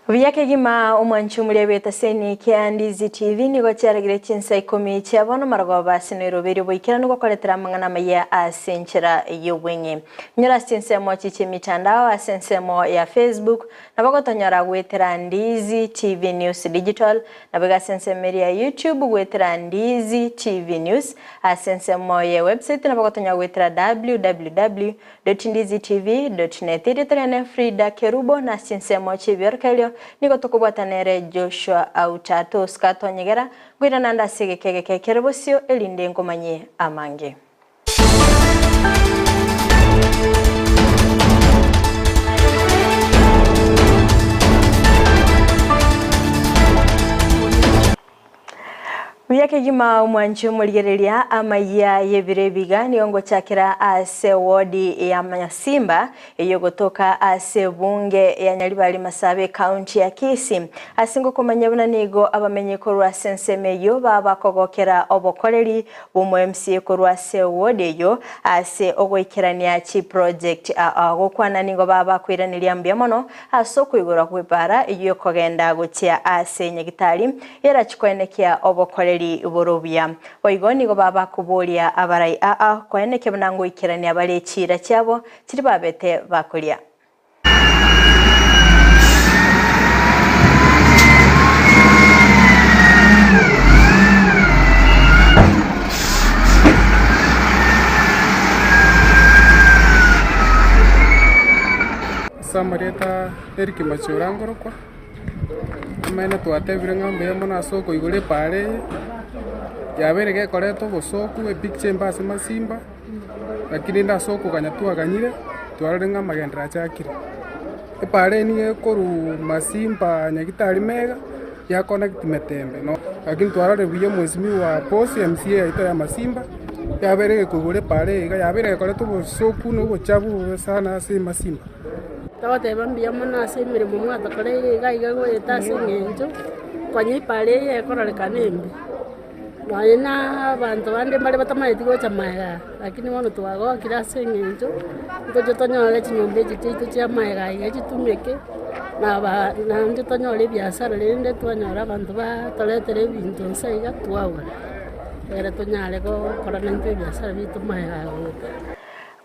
Byakegima omwanchumuli abetaseni kia Ndizi TV nigo cyaragire Chinsa Ikomi cyabona marwa basinero biri boikira nuko koletera mangana Amayia asenchera yobwenye nyora sensemo chiche mitandao asensemo ya Facebook nabagotonyara gwetera Ndizi TV News Digital nabaga sensemeri ya YouTube gwetera Ndizi TV News asensemo ya website nabagotonya gwetera www.ndizitv.net editorial Fridah Kerubo na sensemo chibiorkelio niko tukubwatanere Joshua Auta toskato nyegera gwira nanda sigekege Kerubo sio elinde ngomanye amange. Byakegima omwanchumulyereria Amayia yebirebiga niongo chakira ase wodi ya Masimba eyogotoka ase bunge ya Nyaribali Masabe county ya Kisii asingo komanyabuna nigo abamenye korwa sensemeyo babakogokera obokoreri bomu MCA korwa ase wodi yo ase ogoikerania chi project agokwana nigo babakwiraniria MBUYAMONO asoko igora kwepara iyo kogenda gotia ase nyegitari era chikwenekia obokoreri Borobia oigoni go baba kubolia abarai kwene kebnango ikirani abale chira cyabo kiri babete bakolia Samareta eriki machorangoro kwa amene twatebire MBUYAMONO asoko igore pare yaberege koreto gosoku picture mbase Masimba lakini nda soko kanyatua kanyire twararenga magendera chakire pare ni koru Masimba nyagitari mega ya connect metembe no lakini twarare biye mwesimi wa post MCA ito ya Masimba yaberege kugure pare yaberege koreto gosoku no gochabu sana se Masimba Tote MBUYAMONO ase mirimo mwatakorere gaiga gweta sengenjo kwanye pare yekororeka nembe na abantu bande bari batamaiti gocha maega lakini wono twago kira sengenjo ntojo tonyole chinyombe chitito cha maega igitumeke na ndio tonyole biashara rende twanyora abantu ba toletere bintu nsaiga twawa era tonyale go korana nte biashara bitu maega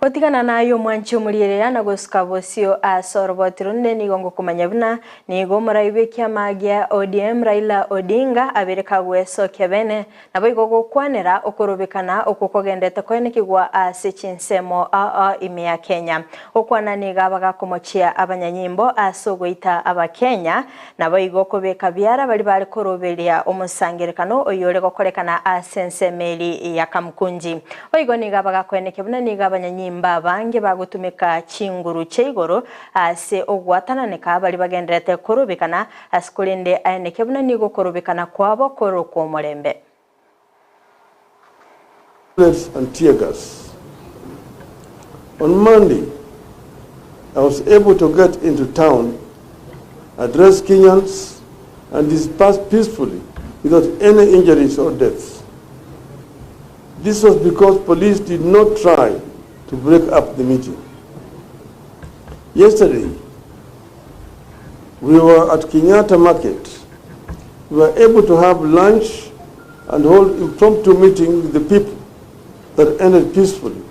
Otigana nayo mwanchumulirera na goskabosio asorbotirunde nigongo kumanyabuna nigo muraibe kyamagia ODM Raila Odinga abereka gweso kebene nabo igogo kwanera okorobekana okukogendete kwenekigwa ase Chinsemo ime ya Kenya okwana niga bagakomochia abanyanyimbo asogoita abakenya nabo igoko beka byara bali korobelia omusangerekano oyole gokorekana asensemeli ya Kamkunji oigo niga bagakwenekebuna niga abanyanyimbo bange bagutumika chinguru cheigoro ase ogwatananeka bali bagenderete korobekana asikulinde ayenekebuna nigo korobekana kwabo koro kwa mulembe and tear gas. On Monday, I was able to get into town, address Kenyans, and disperse peacefully without any injuries or deaths. This was because police did not try to break up the meeting. Yesterday, we were at Kenyatta Market. We were able to have lunch and hold impromptu meeting with the people that ended peacefully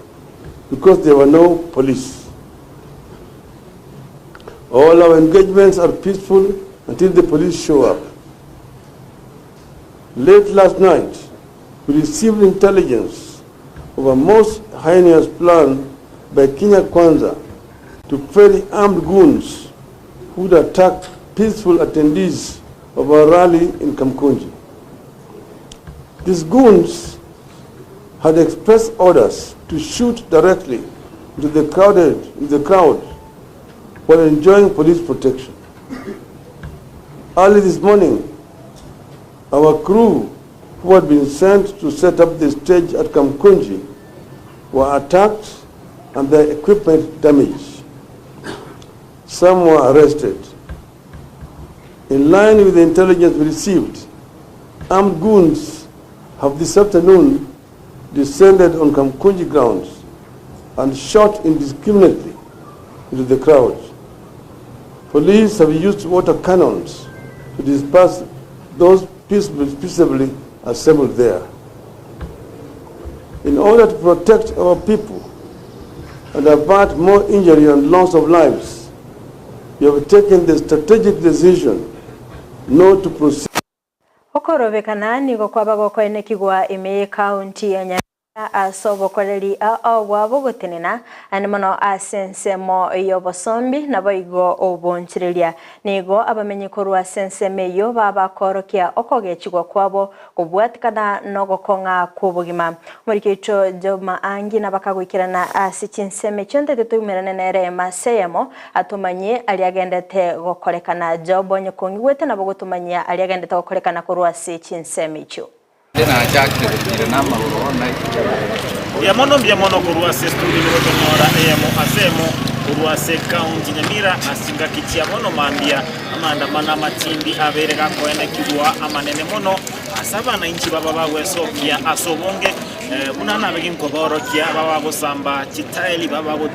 because there were no police. All our engagements are peaceful until the police show up. Late last night, we received intelligence of a most heinous plan by Kenya Kwanza to ferry armed goons who would attack peaceful attendees of our rally in Kamkunji. These goons had expressed orders to shoot directly into the crowd while enjoying police protection. Early this morning, our crew who had been sent to set up the stage at Kamkunji were attacked and their equipment damaged. Some were arrested. In line with the intelligence we received, armed goons have this afternoon descended on Kamkunji grounds and shot indiscriminately into the crowd. Police have used water cannons to disperse those peaceably assembled there. In order to protect our people and avert more injury and loss of lives, we have taken the strategic decision not to proceed. Okorobekana nigo kwabagokoene kigwa ime county ya Nyamira asobokoreri obwabo gotenena animono asensemo y'obosombi naboigo obonchireria nigo abamenyekuru asenseme yo babakorokia okogechigwa kwabo kubwatikana nogokonga kubugima muri kicho joma angi nabakagwikirana asichinseme chonte tumerane nere maseyemo atumanye aliagendete gokorekana jobo nyokongwete nabogotumanya aliagendete gokorekana kurwasi chinseme cho MBUYAMONO kurwase studio gotonora emo asemo kurwase county Nyamira asinga kichiamono mambia amanda mana matindi abere gakoene kigwa amanene mono asaba na inchi baba bagwesokia asobonge munana begin koborokia baba gosamba chitaeli baba go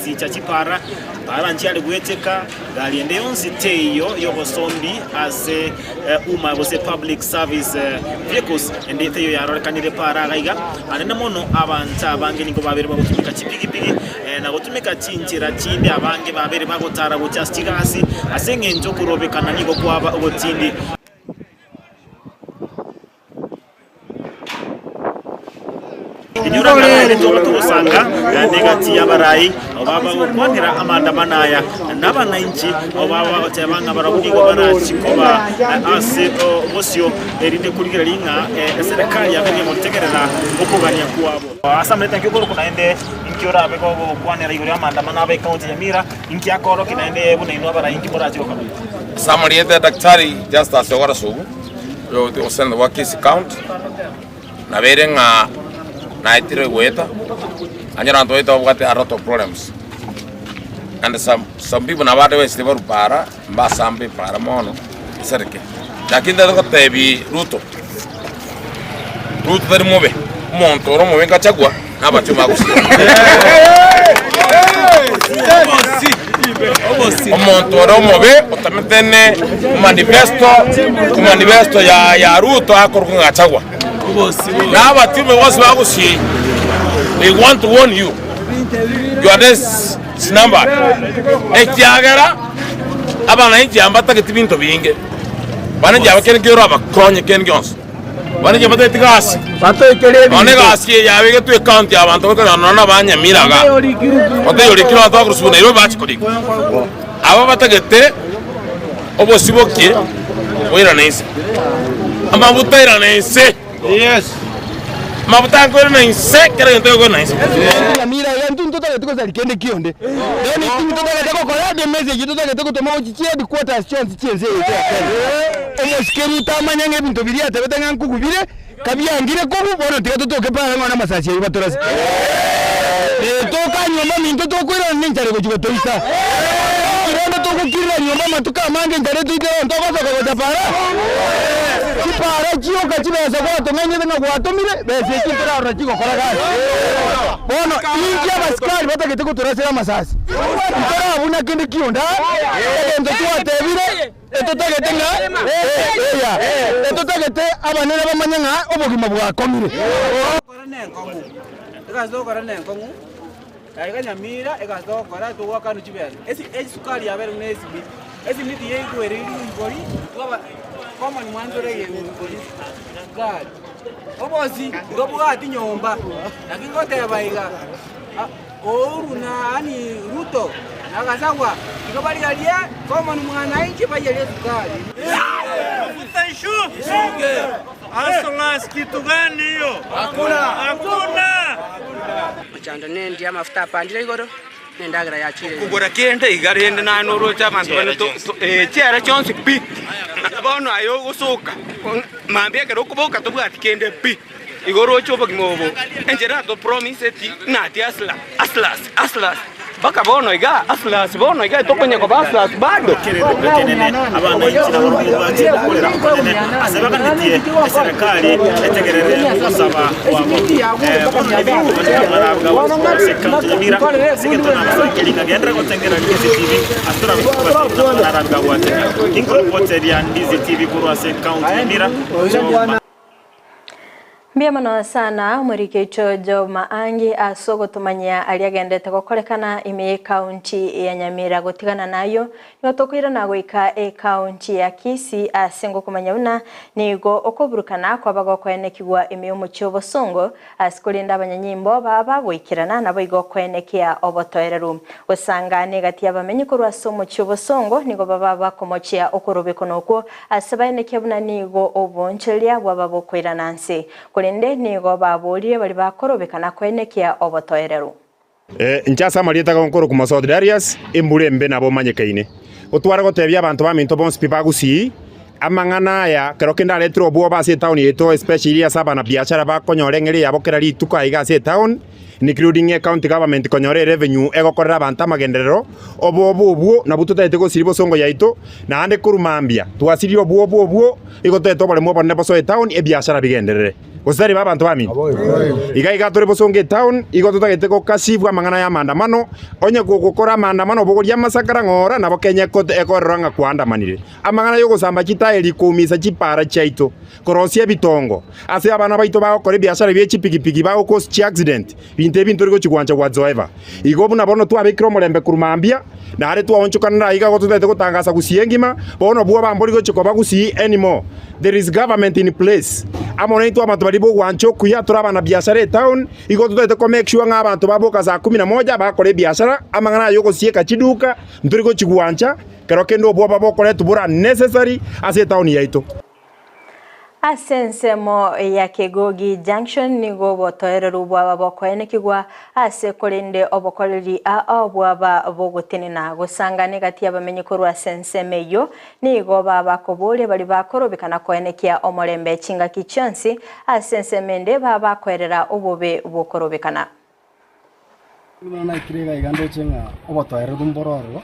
zicha chipara para nchiali gweteka galiende yonzi teyo y'obosombi ase uma bose public service vehicles ende teyo yarorekanire para gaiga anene mono abanta abange niko babere bagutumika chipigipigi na gutumika chinchira chinde abange babere bagotara buchastigasi asenge njo kurobekana niko kwaba ogotindi inyuranga letola tubusanga negati yabarai obaba gukwanira amanda manaya nabana inchi obaba batebanga barabugigo barachikoba ase bosio erinde kurigira linga serikali yakanye mutegerera okugania kuabo asamete nkiko kunaende inkiora abeko kwanira igori amanda manaba county Nyamira inki akoro kinaende bunaino bara inki borachi okaba samariete daktari just as yogara sugu yo the send the Kisii count na berenga naitire weta anyara ntoita wakati a lot of problems and some people na wade wese baru para mbasambe para mono serike lakini ndo tebi ruto very move montoro move ngachagwa nabachuma gusi montoro move otametene manifesto ya ruto akoro ngachagwa now our team was Gusii. They want to warn you. You are this number. Ekiagera abana inji ambata ketibinto binge. Bana jaba ken kero aba kronye ken gyons. Bana jaba tetigasi. Bato ikere bi. Onegas ye yawe ke tu account ya bantu ko na banya miraga. Ote yori kiro ato kursu na iro bachi kodi. Aba batagete obosibokie. Oira nese. Ama butaira nese. Yes. Mabuta ngore na insekere ntego na insekere. Nyamira yantu ntoto letiko zalikende kionde. Deni ntoto letiko kola de message ntoto letiko tomo chichie di quarters chance chienze yote. Omoskeri tamanyenge bintu biria tabetanga nkukubire kabyangire kobu bono tetotoke para ngona masasi yibatorasi. Toka nyoma minto tokwira ninchare kujuga toisa. Kirendo tokukira nyoma matuka mange ndare tuite ntoko soko tapara. Para chio kachibeza kwa tomenye na kwatomire bese kitara rachiko koraga bono ingia baskari batagete kuturasira masasi itara abuna kende kionda endo twatebire etotagete nga etotagete abanene bamanyanga obogima bwa komire koranenkongu ekazo koranenkongu kaiga Nyamira ekazo kora tuwaka nuchibeza esi sukari yabere nesibi esi niti yekwere igori twaba kama ni mwanzore yebigori gari obosi ngobwati nyomba nakingote baiga oru na ani ruto nakasangwa ngobali galie kama ni mwana inchi bayele sukari utanshu singe asolas kitu gani hiyo hakuna mchanda nendi ya mafuta pandira igoro nendagira yachire kugora kende igarende na noro cha bantu bane to chera chonse pi bono ayo gusuka mambia kero kuboka to bwati kende pi igoro chobo gimobo enjera to promise ti na ti aslas baka bono iga asla sibono iga tokonye ko basla bado gotenene abana y'ikina barundi bati gukorera konene asaba kanitiye serikali etegerere gusaba wabo Nyamira gotengera Kisii TV astura kubata narabwa gwate Ikomi ya Ndizi TV kurwase county Nyamira. Mbiyamano sana murike ichojo maangi asogo tumanya aliagendete gukorekana ime county ya Nyamira gutigana nayo niyo tokwira na goika county ya Kisii asengo kumanya una nigo okuburukana kwa bagokwene kigwa ime umucyo bosongo asikulinda abanyanyimbo baba goikirana nabo igokwene obotoereru usanga negati yabamenye kurwaso umucyo bosongo nigo baba bakomochia okurubiko noko asabaine kebuna nigo obonchelia bwaba bokwira nanse kulinde nigo baburiye bali bakorobekana kwenekea obotoereru nchasa marieta konkoro kuma South Darius imburembe nabo manyekaine utwara gotebya abantu ba minto bonse pipa Gusii amangana ya kerokenda letro bo ba se town yeto especially asaba na biashara ba konyorengere yabo kerari tuka iga se town including county government konyore revenue egokorera abantu amagenderero obo na bututete go siribo songo yaito na ande kurumambia twasirio obo igotete bole mo bone boso town e biashara bigenderere osari ba abantu bami iga tore bosonge town igotutagete ko kasibwa mangana ya maandamano onye gukora maandamano bogoria masakara ngora nabo Kenya kote ekoranga kuandamanire amangana yo gusamba chitaeli kumisa chipara chaito korosia bitongo ase abana baito ba okore biashara bye chipikipiki ba cause chi accident binte bintu riko chigwanja whatsoever igo buna bono twabikiro mulembe kurumambia na are twawonchukana iga gotutete gutangasa Gusii engima bono bwo bambori go chikoba Gusii anymore. There is government in place amonaitu amatubari bo gwancho kuya turabana biashara town igo tutete ko make sure ng'abantu baboka za 11 bakore biashara amangana yo gosieka chiduka ndurigo chigwanja kerokendo bwo babokore tubura necessary ase town yaito asensemo ya KEGOGI junction nigo obotoereru bwaba bokwene kigwa ase kolende obokoleri bwaba bogotenena gusanga negati yabamenye korwa sensemeyo nigo baba kobole bali bakorobekana kwenekia omolembe chinga kichansi asensemende baba kwerera obobe bokorobekana na ikirega igando chenga obotoereru mbororo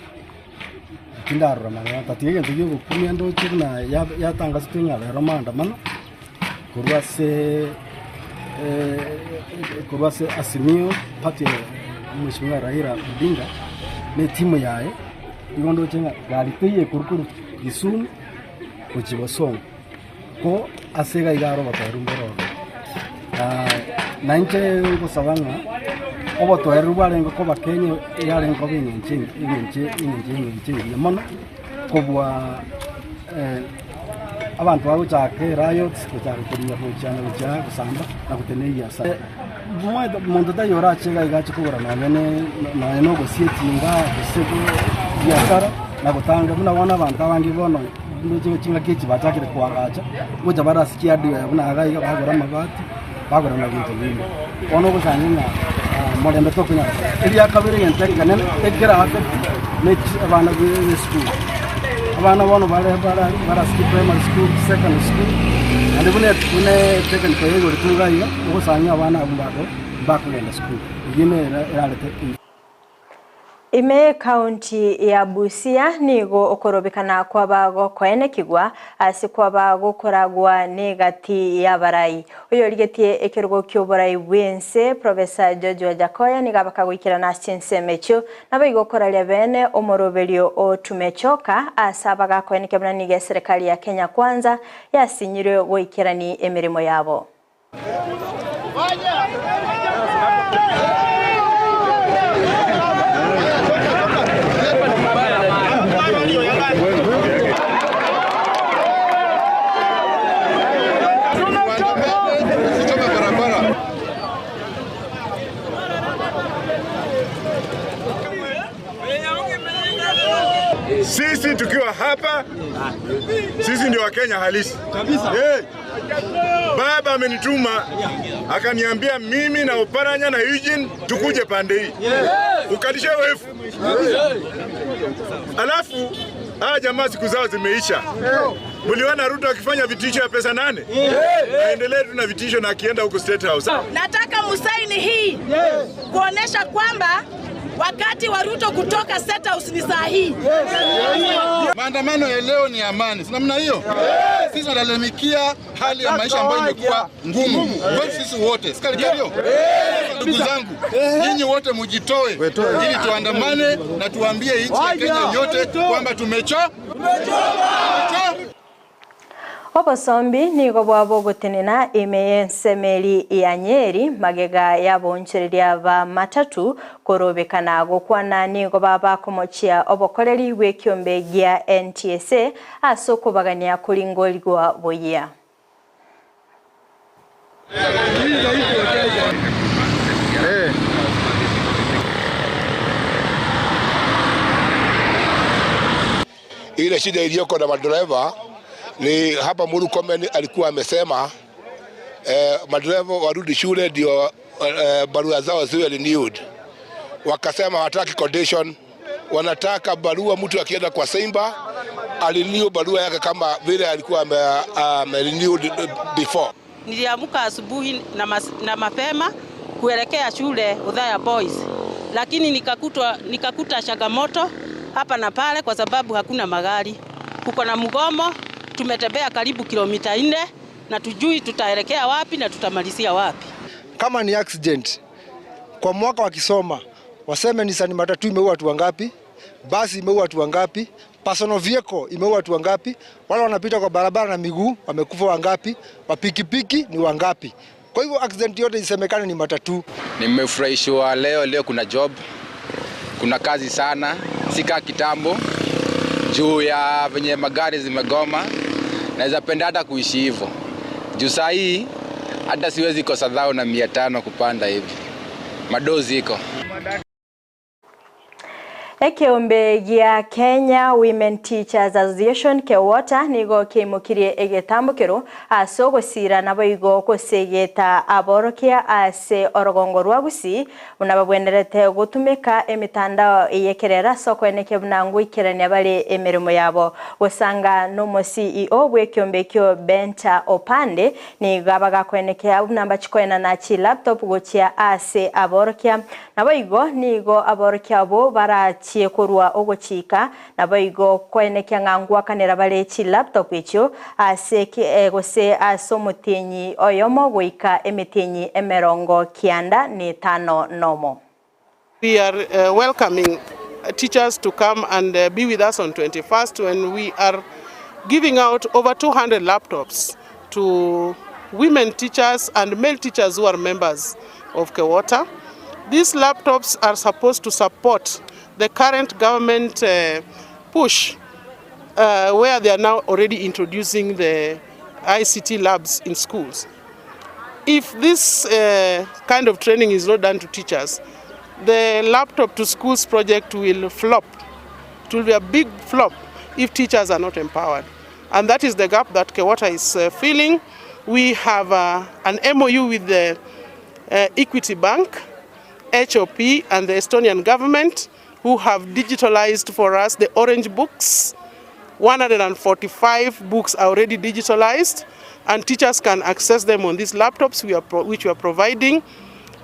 kindarura mangana tatige ntuyo gukumia ndo chuna ya tangasa twinga bero maandamano kurwase asimio pati mheshimiwa Raila Odinga ne timu yae igondo chenga gari teye kurukuru Kisumu kuchibosongo ko asega igaro botoereru mbororo nanje gusabanga obotoereru barengo ko bakenya yarengo binyenche mono kobwa abantu babo chake riots kuchaka kuriya kuchana kuchaka kusamba na kuteneya sa mwa mondo dayora chega igacho kubura na no gosietinga gusego biashara na gutanga muna wana abantu abangi bono nje chinga kichi batakire kwagacha goja barasikia dio buna agaga bagora mabati bagora na bintu bindi ono gusanga molembe tokunya iriya kabiri yentari kanene egera hapo ne abana be school abana bono bara skip primary school secondary school ande bune technical yego tugayo gusanga abana abumbato bakugenda school igine iralete ime county ya Busia nigo okorobekana kwa bago kwene kigwa asi kwa bago koragwa negati ya barai uyo ligetie ekerugo kyoborai wense Professor George Jakoya nigabaka gwikira na Chinsa mecho nabigo koralia bene omoroberio otumechoka asabaga kwene kebana nige serikali ya Kenya kwanza yasinyire gwikirani emirimo yabo Sisi tukiwa hapa, sisi ndio Wakenya halisi. Kabisa. Hey. Baba amenituma akaniambia mimi na Oparanya na Eugene tukuje pande hii. Ukalishe wefu. Alafu jamaa siku zao zimeisha. Muliona Ruto akifanya vitisho ya pesa 8? Aendelee tu na vitisho na akienda huko State House. Nataka musaini hii kuonesha kwamba Wakati wa Ruto kutoka State House ni saa hii. Maandamano ya leo ni amani. Sina namna hiyo. Sisi tunalalamikia hali ya maisha ambayo imekuwa ngumu. Kwa sisi wote. Sikali hiyo. Ndugu zangu, nyinyi wote mujitoe ili tuandamane na tuambie nchi ya Kenya yote kwamba tumechoka. Obosombi nigo bwabo gotenena emeyensemeli ya Nyeri magega yabonchereria ba matatu korobekana gukwana nigo baba komochia obokoreri wekiombe gya NTSA asoko bagania kuringolgwa boya. Ile shida iliyoko na madereva ni hapa Murkomen alikuwa amesema madereva warudi shule ndio barua zao ziwe renewed. Wakasema hawataki condition, wanataka barua mtu akienda kwa Simba alirenew barua yake kama vile alikuwa renewed before. Niliamka asubuhi na mapema kuelekea shule Udhaya Boys, lakini nikakuta changamoto hapa na pale kwa sababu hakuna magari. Kuko na mgomo, tumetembea karibu kilomita 4 na tujui tutaelekea wapi na tutamalizia wapi. Kama ni accident kwa mwaka wakisoma waseme Nissan matatu imeua watu wangapi, basi imeua watu wangapi, personal vehicle imeua watu wangapi, wale wanapita kwa barabara na miguu wamekufa wangapi, wapikipiki ni wangapi. Kwa hivyo accident yote isemekane ni matatu. Nimefurahishwa leo kuna job, kuna kazi sana, sika kitambo juu ya venye magari zimegoma. Naweza penda hata kuishi hivyo. Juu saa hii hata siwezi kosa 1500 kupanda hivi. Madozi iko. Ekiombe gya Kenya Women Teachers Association KEWOTA nigo kimukirie egetambukiro asogosira naboigo kosegeta aborokia ase orogongo rwa Gusii unababwenerete gutumika emitandao yekerera soko eneke bunangu ikerania bale emirimo yabo gusanga no CEO bwekiombe kyo Benta Opande ni gabaga kweneke abunamba chikoena na chi laptop gochia ase aborokia naboigo nigo aborokia bo bara kurwa ogochika naboigo kwenekya ngangwa kanera balechi laptop echo aseke gose asomutenyi oyomo goika emetenyi emerongo kianda ni 5 nomo. We are welcoming teachers to come and be with us on 21st when we are giving out over 200 laptops to women teachers and male teachers who are members of KEWOTA. These laptops are supposed to support the current government push where they are now already introducing the ICT labs in schools. If this kind of training is not done to teachers, the laptop to schools project will flop. It will be a big flop if teachers are not empowered. And that is the gap that KEWOTA is filling. We have an MOU with the Equity Bank, HOP and the Estonian government, who have digitalized for us the orange books. 145 books are already digitalized, and teachers can access them on these laptops which we are providing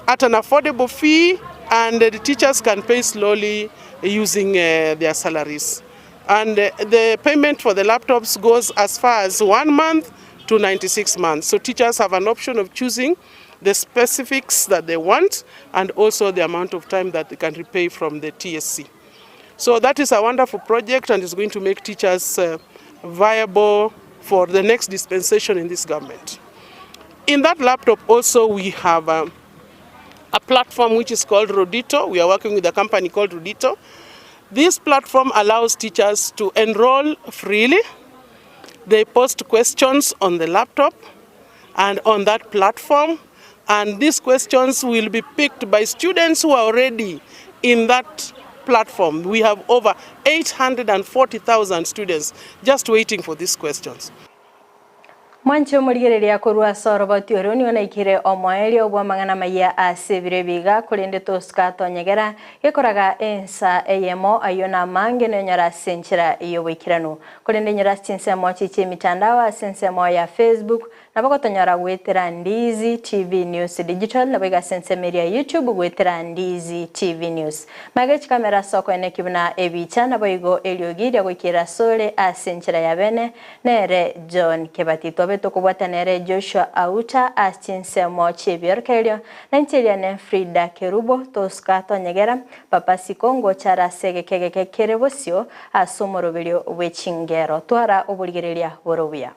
at an affordable fee, and the teachers can pay slowly using their salaries. And the payment for the laptops goes as far as 1 month to 96 months. So teachers have an option of choosing the specifics that they want and also the amount of time that they can repay from the TSC. So that is a wonderful project and is going to make teachers viable for the next dispensation in this government. In that laptop also we have a platform which is called Rodito. We are working with a company called Rodito. This platform allows teachers to enroll freely. They post questions on the laptop and on that platform, and these questions will be picked by students who are already in that platform. We have over 840,000 students just waiting for these questions. Mwancho murigereria kurwa sorobotioru ni onaikire omwaeli obwa mangana maya asebire biga kulinde toskato nyegera gekoraga ensa eyemo ayona mange no nyara senchira iyo wikiranu kulinde nyara Chinsa mochiche mitandao asense mo ya Facebook nabo gotonyora gwetera Ndizi TV News Digital nabo igasensemeria YouTube gwetera Ndizi TV News magechi kamera soko ene kibuna ebicha nabo igo eliogiria gwikira sole asenchira ya bene nere John Kebati tobe tokubwata nere Joshua Auta Chinsa mochi biorkelio nanchelia ne Fridah Kerubo toska tonyegera papa sikongo chara sege kege Kerubo sio asomorobilio wechingero twara obulgerelia borobia